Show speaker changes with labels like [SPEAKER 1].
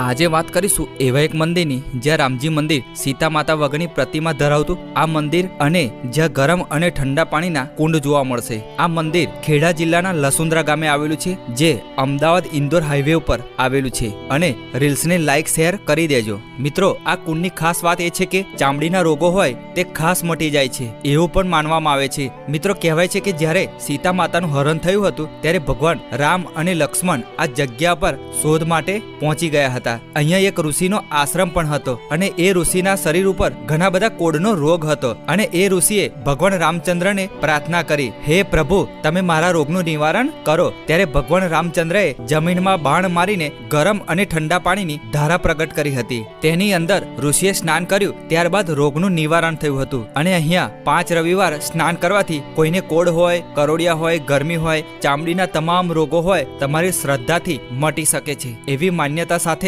[SPEAKER 1] આજે વાત કરીશું એવા એક મંદિરની જ્યાં રામજી મંદિર સીતા માતા વગરની પ્રતિમા ધરાવતું આ મંદિર અને જ્યાં ગરમ અને ઠંડા પાણીના કુંડ જોવા મળશે. આ મંદિર ખેડા જિલ્લાના લસુંદ્રા ગામે આવેલું છે, જે અમદાવાદ ઇન્દોર હાઈવે ઉપર આવેલું છે. અને રીલ્સને લાઈક શેર કરી દેજો. મિત્રો, આ કુંડની ખાસ વાત એ છે કે ચામડીના રોગો હોય તે ખાસ મટી જાય છે એવું પણ માનવામાં આવે છે. મિત્રો, કહેવાય છે કે જ્યારે સીતા માતાનું હરણ થયું હતું ત્યારે ભગવાન રામ અને લક્ષ્મણ આ જગ્યા પર શોધ માટે પહોંચી ગયા હતા. અહીંયા એક ઋષિનો આશ્રમ પણ હતો અને એ ઋષિના શરીર ઉપર ઘણા બધા કોડનો રોગ હતો અને એ ઋષિએ ભગવાન રામચંદ્રને પ્રાર્થના કરી, હે પ્રભુ, તમે મારા રોગનું નિવારણ કરો. ત્યારે ભગવાન રામચંદ્રએ જમીનમાં બાણ મારીને ગરમ અને ઠંડા પાણીની ધારા પ્રગટ કરી હતી. તેની અંદર ઋષિએ સ્નાન કર્યું, ત્યારબાદ રોગનું નિવારણ થયું હતું. અને અહીંયા 5 રવિવાર સ્નાન કરવાથી કોઈને કોડ હોય, કરોડિયા હોય, ગરમી હોય, ચામડીના તમામ રોગો હોય તમારી શ્રદ્ધાથી મટી શકે છે એવી માન્યતા સાથે